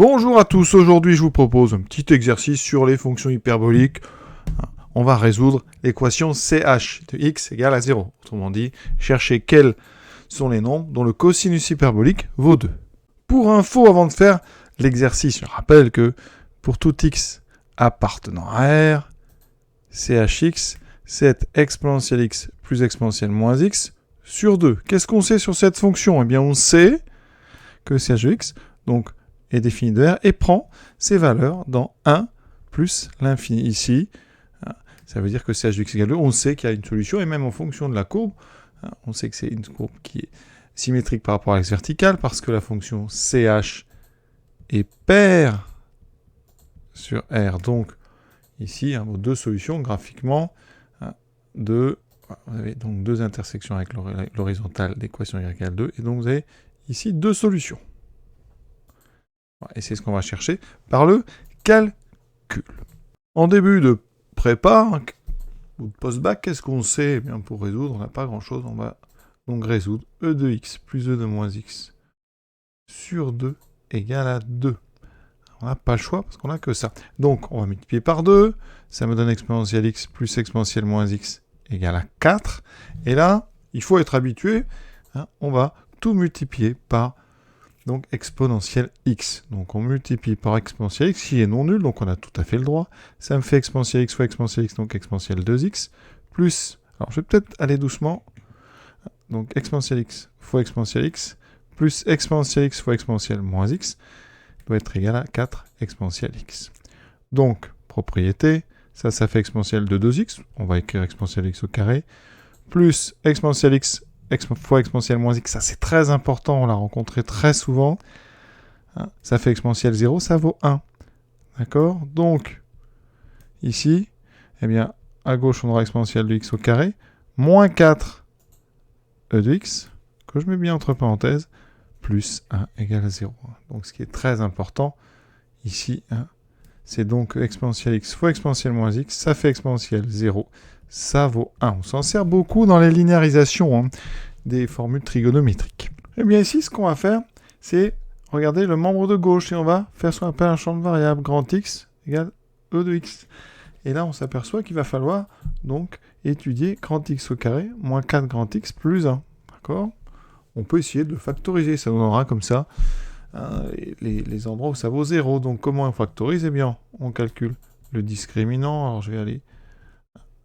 Bonjour à tous, aujourd'hui je vous propose un petit exercice sur les fonctions hyperboliques. On va résoudre l'équation CH de x égale à 0. Autrement dit, chercher quels sont les nombres dont le cosinus hyperbolique vaut 2. Pour info, avant de faire l'exercice, je rappelle que pour tout x appartenant à R, CHx, c'est exponentielle x plus exponentielle moins x sur 2. Qu'est-ce qu'on sait sur cette fonction? Eh bien, on sait que CH de x, donc est défini de R et prend ses valeurs dans 1 plus l'infini. Ici, ça veut dire que CH de x égale 2, on sait qu'il y a une solution, et même en fonction de la courbe, on sait que c'est une courbe qui est symétrique par rapport à l'axe vertical, parce que la fonction CH est paire sur R. Donc, ici, vos deux solutions graphiquement, vous avez donc deux intersections avec l'horizontale d'équation y égale 2, et donc vous avez ici deux solutions. Et c'est ce qu'on va chercher par le calcul. En début de prépa ou de post-bac, qu'est-ce qu'on sait? Eh bien, pour résoudre, on n'a pas grand-chose. On va donc résoudre e de x plus e de moins x sur 2 égale à 2. On n'a pas le choix parce qu'on n'a que ça. Donc, on va multiplier par 2. Ça me donne exponentielle x plus exponentielle moins x égale à 4. Et là, il faut être habitué. On va tout multiplier par donc exponentielle x. Donc on multiplie par exponentielle x qui est non nul, donc on a tout à fait le droit. Ça me fait exponentielle x fois exponentielle x, donc exponentielle 2x, plus, alors je vais peut-être aller doucement, donc exponentielle x fois exponentielle x, plus exponentielle x fois exponentielle moins x, doit être égal à 4 exponentielle x. Donc, propriété, ça fait exponentielle de 2x, on va écrire exponentielle x au carré, plus exponentielle x fois exponentielle moins x, ça c'est très important, on l'a rencontré très souvent. Ça fait exponentielle 0, ça vaut 1. D'accord? Donc, ici, eh bien, à gauche, on aura exponentielle de x au carré, moins 4 e de x, que je mets bien entre parenthèses, plus 1 égale à 0. Donc, ce qui est très important, ici, c'est donc exponentielle x fois exponentielle moins x, ça fait exponentielle 0, ça vaut 1. On s'en sert beaucoup dans les linéarisations des formules trigonométriques. Et bien ici, ce qu'on va faire, c'est regarder le membre de gauche et on va faire ce qu'on appelle un champ de variable. Grand x égale e de x. Et là, on s'aperçoit qu'il va falloir donc étudier grand x au carré moins 4 grand x plus 1. D'accord? On peut essayer de factoriser. Ça nous donnera comme ça les endroits où ça vaut 0. Donc comment on factorise? Eh bien, on calcule le discriminant. Alors je vais aller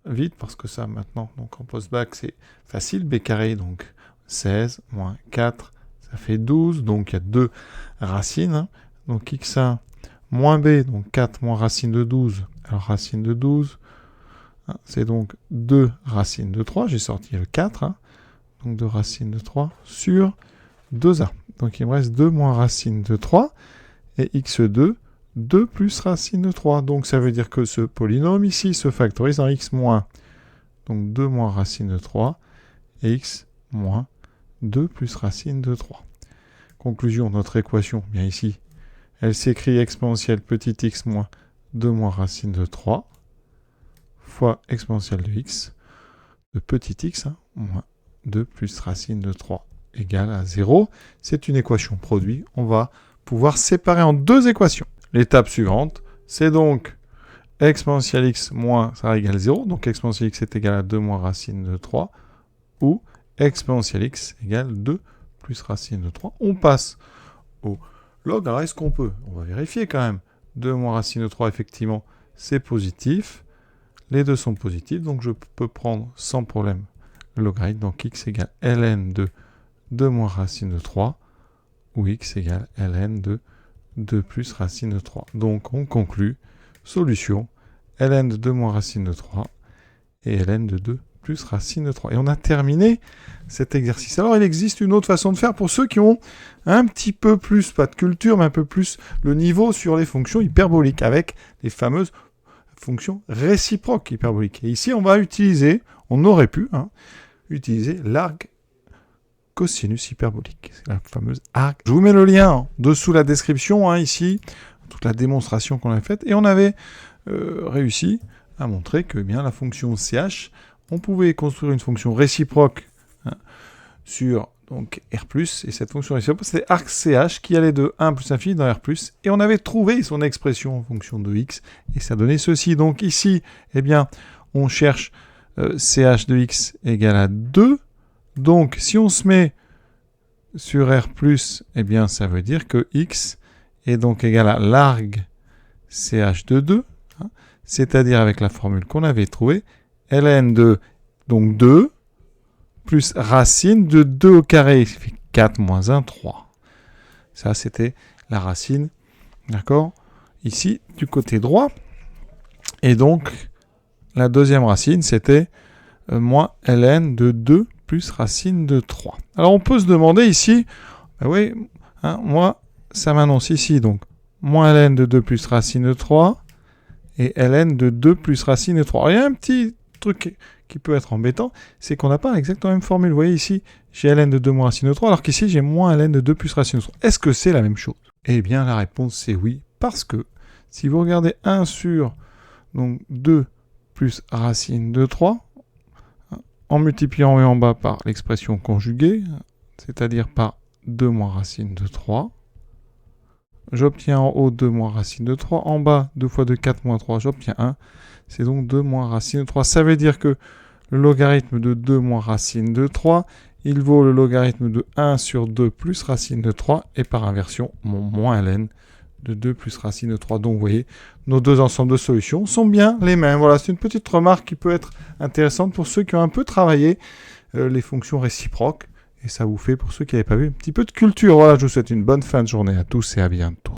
vite parce que ça maintenant, donc en post-bac, c'est facile. B carré, donc 16 moins 4, ça fait 12. Donc il y a deux racines. Donc x1 moins b, donc 4 moins racine de 12. Alors racine de 12, c'est donc 2 racines de 3. J'ai sorti le 4. Donc 2 racines de 3 sur 2a. Donc il me reste 2 moins racine de 3. Et x2, 2 plus racine de 3. Donc ça veut dire que ce polynôme ici se factorise en x moins. Donc 2 moins racine de 3 et x moins 2 plus racine de 3. Conclusion, notre équation, bien ici, elle s'écrit exponentielle petit x moins 2 moins racine de 3 fois exponentielle de x de petit x moins 2 plus racine de 3 égale à 0. C'est une équation produit. On va pouvoir séparer en deux équations. L'étape suivante, c'est donc exponentielle x moins, ça égale 0, donc exponentielle x est égal à 2 moins racine de 3, ou exponentielle x égale 2 plus racine de 3. On passe au log. Alors, est-ce qu'on peut? On va vérifier quand même. 2 moins racine de 3, effectivement, c'est positif. Les deux sont positifs, donc je peux prendre sans problème le logarithme. Donc x égale ln de 2 moins racine de 3, ou x égale ln de 2 plus racine de 3. Donc, on conclut, solution, ln de 2 moins racine de 3 et ln de 2 plus racine de 3. Et on a terminé cet exercice. Alors, il existe une autre façon de faire pour ceux qui ont un petit peu plus, pas de culture, mais un peu plus le niveau sur les fonctions hyperboliques, avec les fameuses fonctions réciproques hyperboliques. Et ici, on va utiliser, on aurait pu utiliser l'arc cosinus hyperbolique. C'est la fameuse arc. Je vous mets le lien dessous la description, ici, toute la démonstration qu'on a faite. Et on avait réussi à montrer que la fonction CH, on pouvait construire une fonction réciproque sur donc R+, et cette fonction réciproque, c'était arc CH qui allait de 1 plus infini dans R+, et on avait trouvé son expression en fonction de x, et ça donnait ceci. Donc ici, eh bien, on cherche CH de x égale à 2, donc si on se met sur R+, eh bien, ça veut dire que x est donc égal à l'arg CH de 2, hein, c'est-à-dire avec la formule qu'on avait trouvée, ln de donc 2 plus racine de 2 au carré, qui fait 4 moins 1, 3. Ça, c'était la racine, d'accord, ici, du côté droit. Et donc, la deuxième racine, c'était moins ln de 2 plus racine de 3. Alors, on peut se demander ici, ben oui, hein, moi, ça m'annonce ici, donc, moins ln de 2 plus racine de 3, et ln de 2 plus racine de 3. Alors, il y a un petit truc qui peut être embêtant, c'est qu'on n'a pas exactement la même formule. Vous voyez ici, j'ai ln de 2 moins racine de 3, alors qu'ici, j'ai moins ln de 2 plus racine de 3. Est-ce que c'est la même chose? Eh bien, la réponse, c'est oui, parce que si vous regardez 1 sur donc 2 plus racine de 3, en multipliant en haut et en bas par l'expression conjuguée, c'est-à-dire par 2 moins racine de 3, j'obtiens en haut 2 moins racine de 3, en bas 2 fois 2, 4 moins 3, j'obtiens 1, c'est donc 2 moins racine de 3. Ça veut dire que le logarithme de 2 moins racine de 3, il vaut le logarithme de 1 sur 2 plus racine de 3, et par inversion, mon moins ln de 2 plus racine de 3. Donc vous voyez, nos deux ensembles de solutions sont bien les mêmes. Voilà, c'est une petite remarque qui peut être intéressante pour ceux qui ont un peu travaillé les fonctions réciproques. Et ça vous fait, pour ceux qui n'avaient pas vu, un petit peu de culture. Voilà, je vous souhaite une bonne fin de journée à tous et à bientôt.